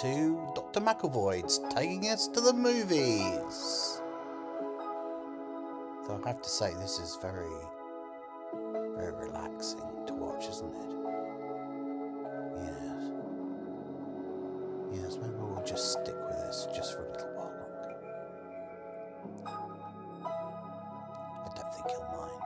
to Dr. Macclevoid's taking us to the movies. So I have to say, this is very, very relaxing to watch, isn't it? Yes. Yes, maybe we'll just stick with this just for a little while longer. I don't think he'll mind.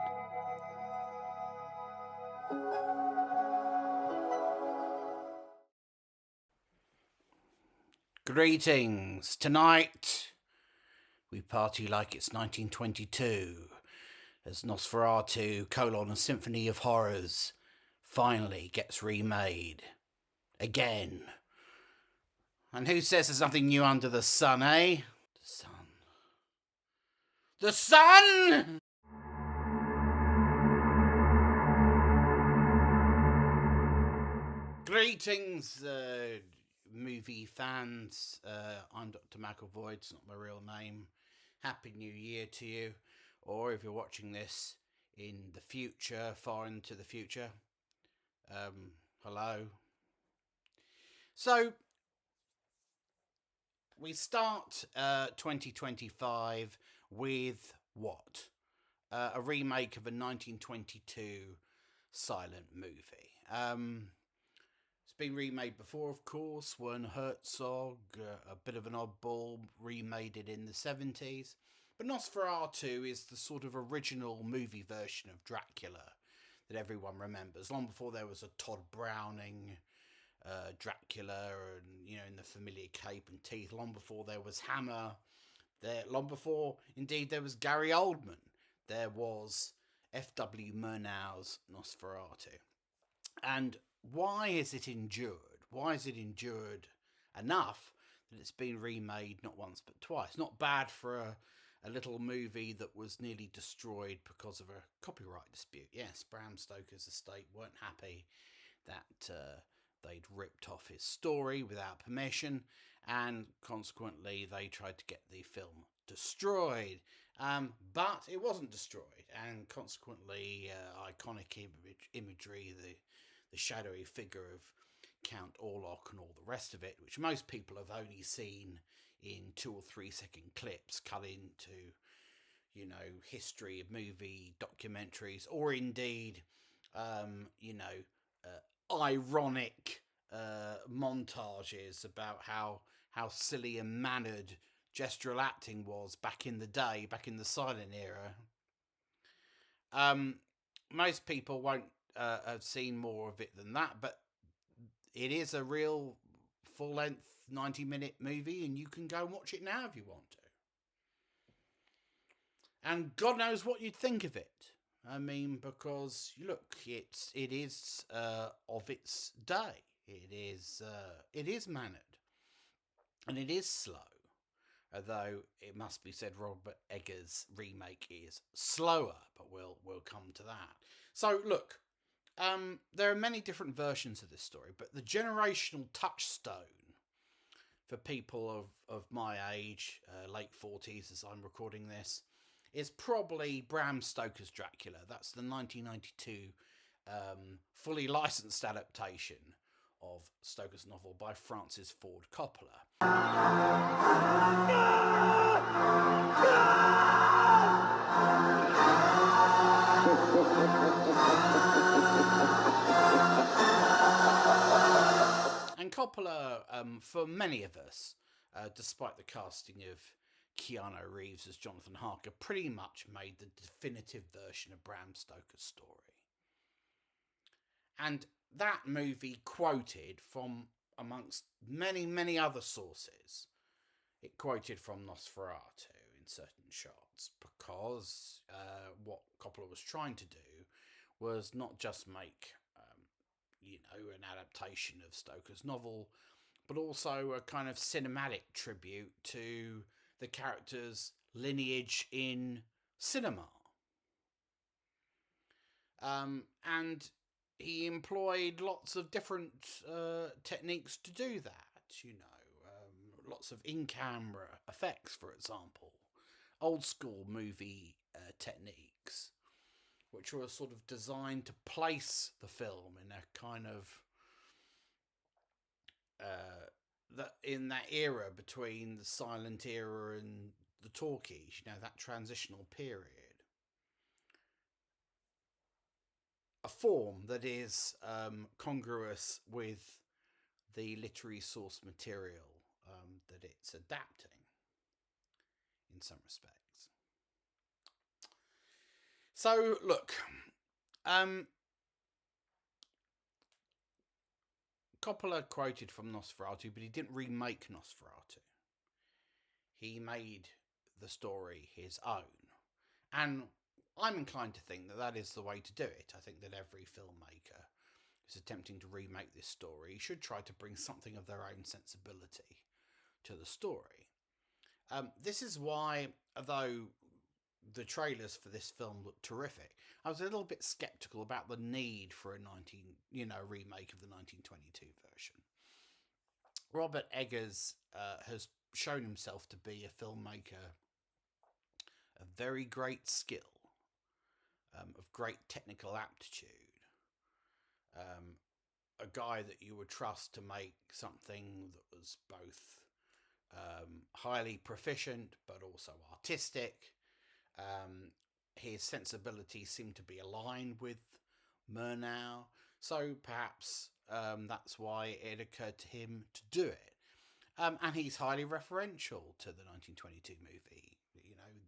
Greetings. Tonight, we party like it's 1922, as Nosferatu, a Symphony of Horrors, finally gets remade. Again. And who says there's nothing new under the sun, eh? The sun. The sun! Greetings, movie fans. I'm Dr. Macclevoid, it's not my real name. Happy New Year to you. Or if you're watching this in the future, far into the future, hello. So, we start 2025 with what? A remake of a 1922 silent movie. It's been remade before, of course. Werner Herzog, a bit of an oddball, remade it in the 70s. But Nosferatu is the sort of original movie version of Dracula that everyone remembers. Long before there was a Todd Browning Dracula, and in the familiar cape and teeth. Long before there was Hammer. Long before, indeed, there was Gary Oldman. There was F.W. Murnau's Nosferatu. And why has it endured? Why has it endured enough that it's been remade not once but twice? Not bad for a little movie that was nearly destroyed because of a copyright dispute. Yes, Bram Stoker's estate weren't happy that they'd ripped off his story without permission, and consequently they tried to get the film destroyed. But it wasn't destroyed, and consequently iconic imagery, the shadowy figure of Count Orlok and all the rest of it, which most people have only seen in 2 or 3 second clips cut into, history of movie documentaries, or indeed, ironic montages about how silly and mannered gestural acting was back in the day, back in the silent era. Most people won't have seen more of it than that, but it is a real full-length 90-minute movie, and you can go and watch it now if you want to. And God knows what you'd think of it. I mean, because look, it is of its day. It is mannered, and it is slow. Although it must be said, Robert Eggers' remake is slower, but we'll come to that. So look, there are many different versions of this story, but the generational touchstone for people of my age, late 40s as I'm recording this, is probably Bram Stoker's Dracula. That's the 1992 fully licensed adaptation of Stoker's novel by Francis Ford Coppola. And Coppola, for many of us, despite the casting of Keanu Reeves as Jonathan Harker, pretty much made the definitive version of Bram Stoker's story. And that movie quoted from, amongst many, many other sources, it quoted from Nosferatu in certain shots, because what Coppola was trying to do was not just make, an adaptation of Stoker's novel, but also a kind of cinematic tribute to the character's lineage in cinema. And he employed lots of different techniques to do that, lots of in-camera effects, for example, old school movie techniques, which were sort of designed to place the film in a kind of that in that era between the silent era and the talkies, that transitional period, a form that is congruous with the literary source material that it's adapting in some respects. So, look, Coppola quoted from Nosferatu, but he didn't remake Nosferatu. He made the story his own. And I'm inclined to think that that is the way to do it. I think that every filmmaker who's attempting to remake this story should try to bring something of their own sensibility to the story. This is why, although the trailers for this film look terrific, I was a little bit skeptical about the need for a remake of the 1922 version. Robert Eggers has shown himself to be a filmmaker of very great skill, of great technical aptitude, a guy that you would trust to make something that was both highly proficient but also artistic. His sensibilities seem to be aligned with Murnau, so perhaps that's why it occurred to him to do it. And he's highly referential to the 1922 movie.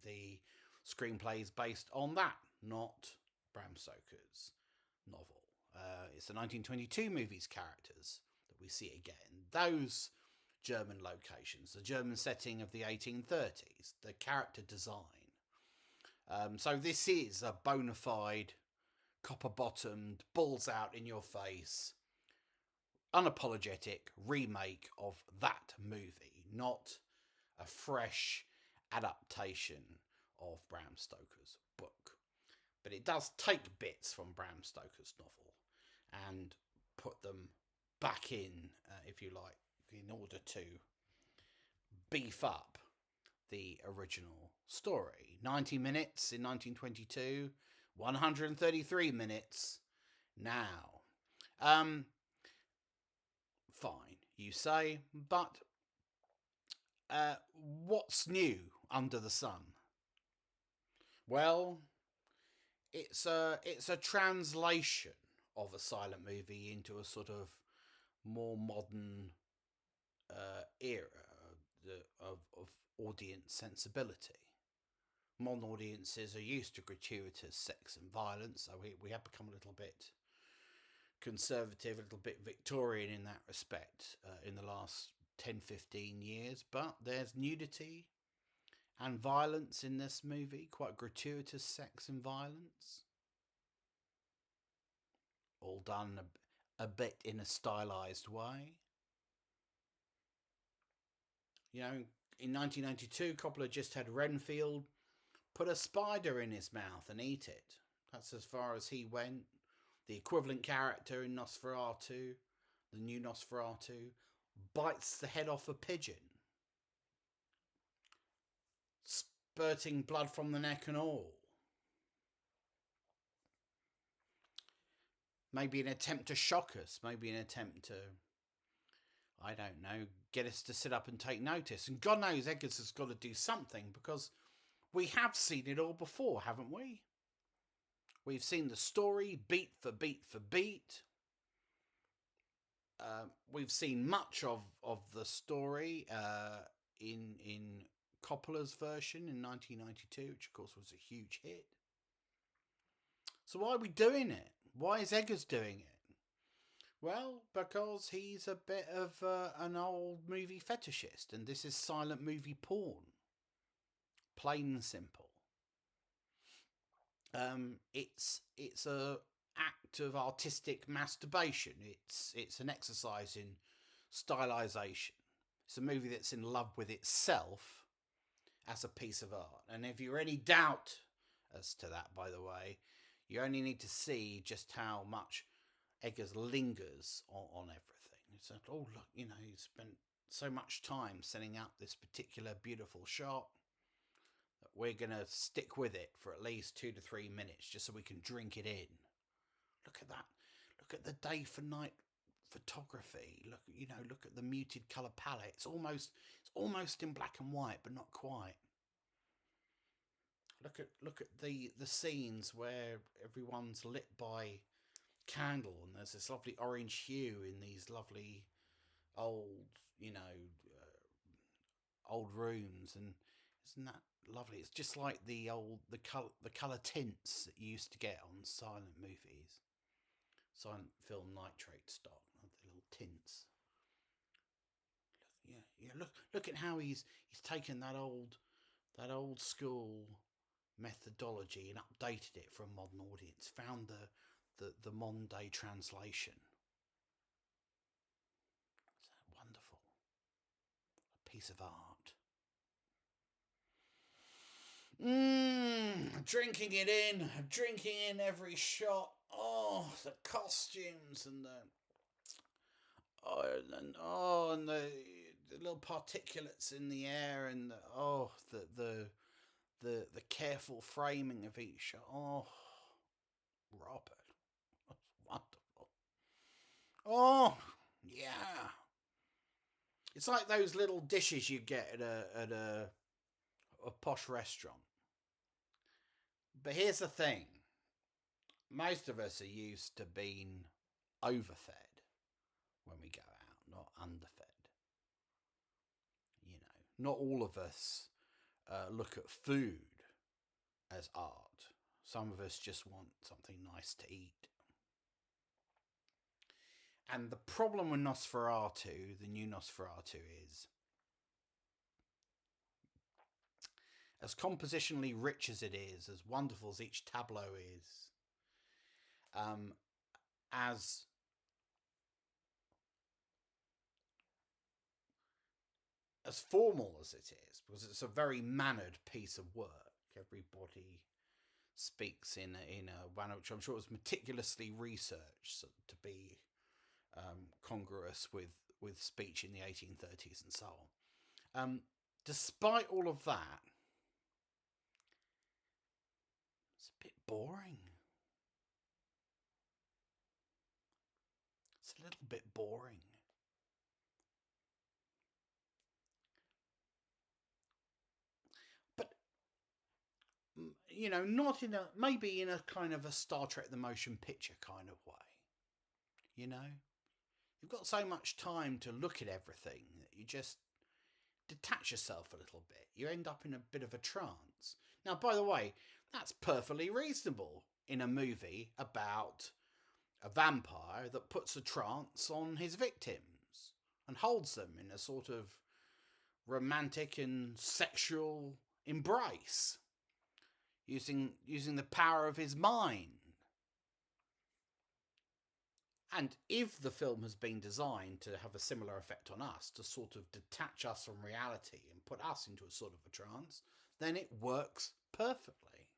The screenplay is based on that, not Bram Stoker's novel. It's the 1922 movie's characters that we see again. Those German locations, the German setting of the 1830s, the character design. So this is a bona fide, copper-bottomed, balls out in your face, unapologetic remake of that movie, not a fresh adaptation of Bram Stoker's book. But it does take bits from Bram Stoker's novel and put them back in, if you like, in order to beef up the original story. 90 minutes in 1922, 133 minutes now. Fine, you say, but what's new under the sun? Well, it's a translation of a silent movie into a sort of more modern era of audience sensibility. Modern audiences are used to gratuitous sex and violence, so we have become a little bit conservative, a little bit Victorian in that respect in the last 10-15 years, but there's nudity and violence in this movie, quite gratuitous sex and violence, all done a bit in a stylized way. In 1992, Coppola just had Renfield put a spider in his mouth and eat it. That's as far as he went. The equivalent character in Nosferatu, the new Nosferatu, bites the head off a pigeon, spurting blood from the neck and all. Maybe an attempt to shock us, maybe an attempt to, I don't know, get us to sit up and take notice. And God knows Eggers has got to do something, because we have seen it all before, haven't we? We've seen the story beat for beat for beat. We've seen much of the story in Coppola's version in 1992, which of course was a huge hit. So why are we doing it? Why is Eggers doing it? Well, because he's a bit of an old movie fetishist, and this is silent movie porn. Plain and simple. It's a act of artistic masturbation. It's an exercise in stylization. It's a movie that's in love with itself as a piece of art. And if you're any doubt as to that, by the way, you only need to see just how much Eggers lingers on everything. It's like, oh look, he spent so much time setting up this particular beautiful shot. We're going to stick with it for at least 2 to 3 minutes just so we can drink it in. Look at that. Look at the day for night photography. Look at the muted color palette. It's almost in black and white, but not quite. Look at the scenes where everyone's lit by candle, and there's this lovely orange hue in these lovely old, old rooms, and isn't that lovely? It's just like the color tints that you used to get on silent film nitrate stock, the little tints. Yeah. Look at how he's taken that old school methodology and updated it for a modern audience. Found the modern day translation. It's wonderful, a piece of art. Drinking in every shot. Oh, the costumes and the little particulates in the air, and the careful framing of each shot. Oh, Robert, that's wonderful. Oh, yeah. It's like those little dishes you get at a posh restaurant. But here's the thing: most of us are used to being overfed when we go out, not underfed. Not all of us look at food as art. Some of us just want something nice to eat. And the problem with Nosferatu, the new Nosferatu, is as compositionally rich as it is, as wonderful as each tableau is, as formal as it is, because it's a very mannered piece of work. Everybody speaks in a manner which I'm sure was meticulously researched to be congruous with speech in the 1830s and so on. Despite all of that, it's a bit boring. It's a little bit boring. But, not maybe in a kind of a Star Trek the Motion Picture kind of way. You've got so much time to look at everything that you just detach yourself a little bit. You end up in a bit of a trance. Now, by the way, that's perfectly reasonable in a movie about a vampire that puts a trance on his victims and holds them in a sort of romantic and sexual embrace, using the power of his mind. And if the film has been designed to have a similar effect on us, to sort of detach us from reality and put us into a sort of a trance, then it works perfectly.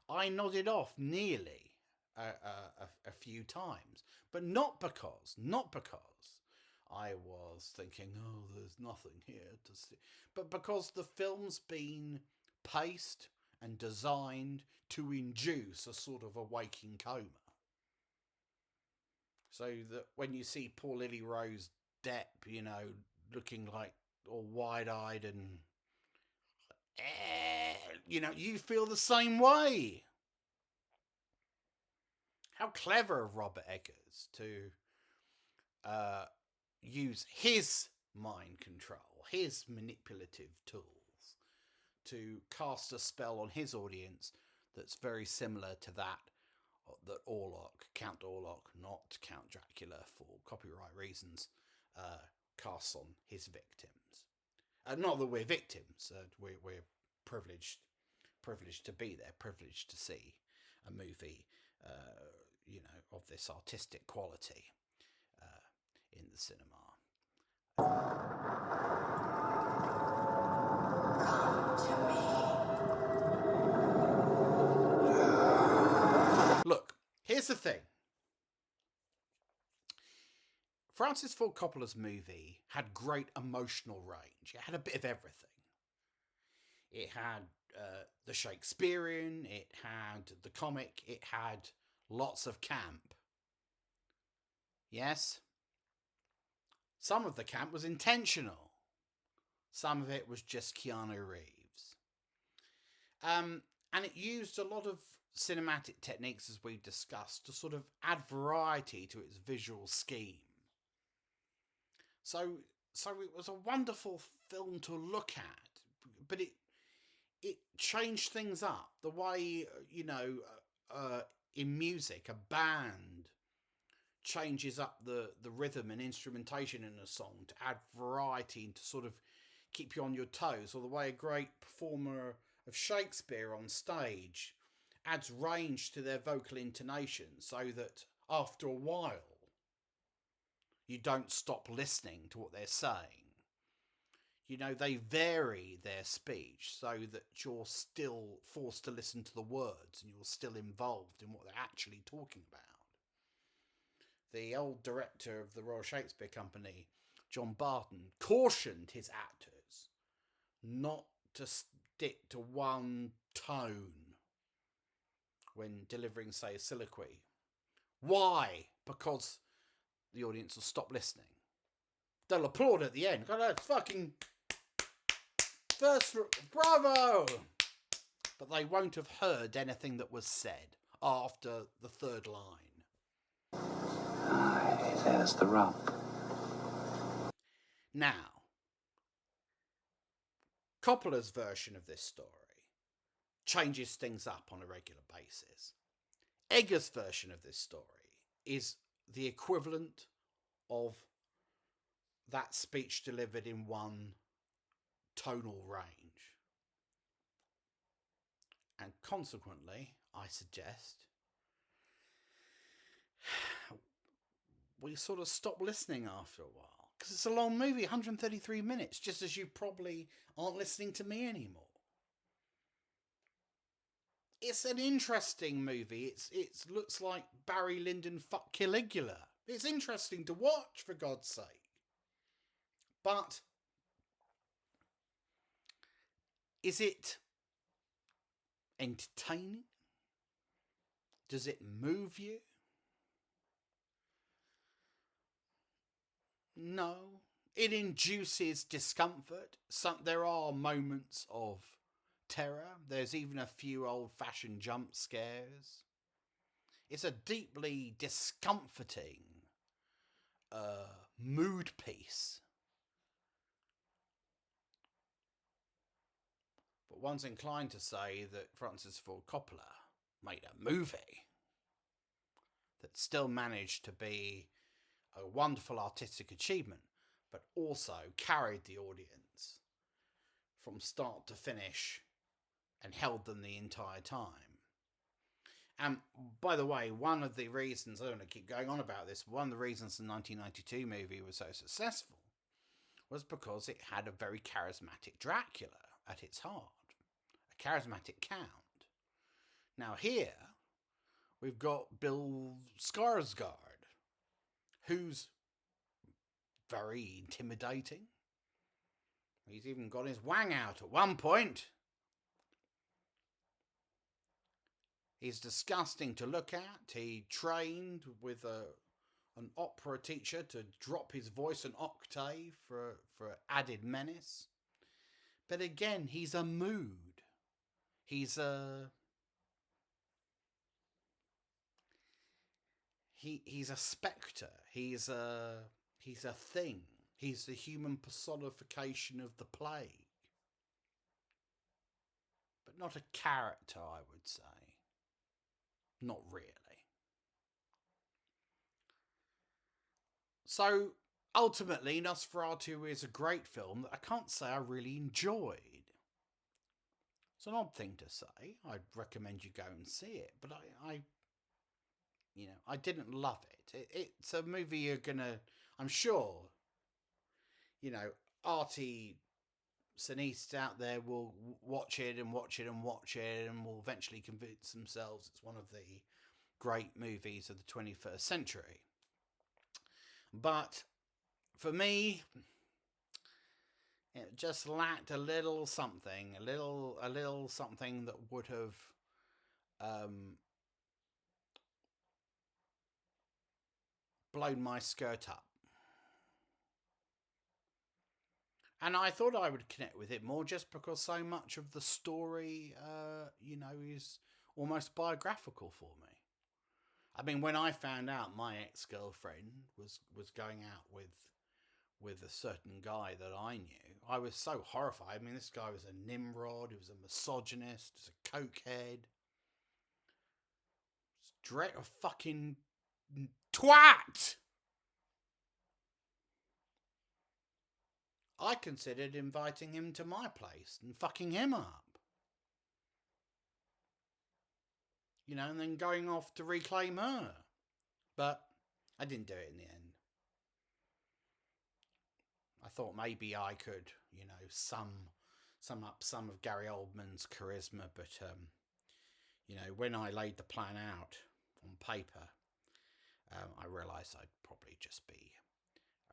I nodded off nearly a few times, but not because I was thinking, oh, there's nothing here to see, but because the film's been paced and designed to induce a sort of a waking coma. So that when you see poor Lily Rose Depp, looking like all wide-eyed and, you feel the same way. How clever of Robert Eggers to use his mind control, his manipulative tools to cast a spell on his audience that's very similar to that Count Orlok, not Count Dracula for copyright reasons, casts on his victims. Not that we're victims, we're privileged to be there, privileged to see a movie, of this artistic quality in the cinema. Come to me. Look, here's the thing. Francis Ford Coppola's movie had great emotional range. It had a bit of everything. It had the Shakespearean, it had the comic, it had lots of camp. Yes, some of the camp was intentional. Some of it was just Keanu Reeves. And it used a lot of cinematic techniques, as we've discussed, to sort of add variety to its visual scheme. So, so it was a wonderful film to look at, but it changed things up. The way in music, a band changes up the rhythm and instrumentation in a song to add variety and to sort of keep you on your toes, or the way a great performer of Shakespeare on stage adds range to their vocal intonation so that after a while you don't stop listening to what they're saying. They vary their speech so that you're still forced to listen to the words and you're still involved in what they're actually talking about. The old director of the Royal Shakespeare Company, John Barton, cautioned his actors not to stick to one tone when delivering, say, a soliloquy. Why? Because the audience will stop listening. They'll applaud at the end. God, that's fucking first, bravo! But they won't have heard anything that was said after the third line. There's the rub. Now, Coppola's version of this story changes things up on a regular basis. Eggers' version of this story is the equivalent of that speech delivered in one tonal range. And consequently, I suggest we sort of stop listening after a while. Because it's a long movie, 133 minutes, just as you probably aren't listening to me anymore. It's an interesting movie. It looks like Barry Lyndon fuck Caligula. It's interesting to watch, for God's sake. But is it entertaining? Does it move you? No. It induces discomfort. There are moments of terror. There's even a few old-fashioned jump scares. It's a deeply discomforting mood piece. But one's inclined to say that Francis Ford Coppola made a movie that still managed to be a wonderful artistic achievement, but also carried the audience from start to finish and held them the entire time. And by the way, one of the reasons, I don't want to keep going on about this, one of the reasons the 1992 movie was so successful was because it had a very charismatic Dracula at its heart, a charismatic count. Now here, we've got Bill Skarsgård, who's very intimidating. He's even got his wang out at one point. He's disgusting to look at. He trained with an opera teacher to drop his voice an octave for added menace. But again, he's a mood. He's a spectre. He's a thing. He's the human personification of the plague. But not a character, I would say. Not really. So, ultimately, Nosferatu is a great film that I can't say I really enjoyed. It's an odd thing to say. I'd recommend you go and see it, but I didn't love it. It's a movie you're gonna, I'm sure, arty cineasts out there will watch it and watch it and watch it and will eventually convince themselves it's one of the great movies of the 21st century. But for me, it just lacked a little something, a little something that would have blown my skirt up. And I thought I would connect with it more just because so much of the story, is almost biographical for me. I mean, when I found out my ex-girlfriend was going out with a certain guy that I knew, I was so horrified. I mean, this guy was a Nimrod, he was a misogynist, he was a cokehead, a fucking twat. I considered inviting him to my place and fucking him up. And then going off to reclaim her. But I didn't do it in the end. I thought maybe I could, sum up some of Gary Oldman's charisma, but when I laid the plan out on paper, I realised I'd probably just be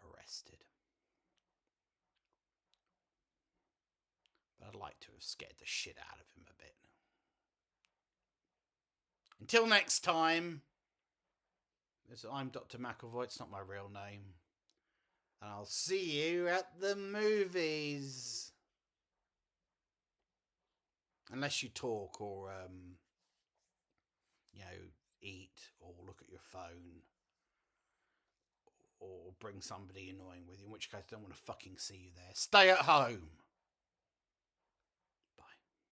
arrested. But I'd like to have scared the shit out of him a bit. Until next time, I'm Dr. Macclevoid, it's not my real name. And I'll see you at the movies. Unless you talk or, eat or look at your phone or bring somebody annoying with you, in which case I don't want to fucking see you there. Stay at home.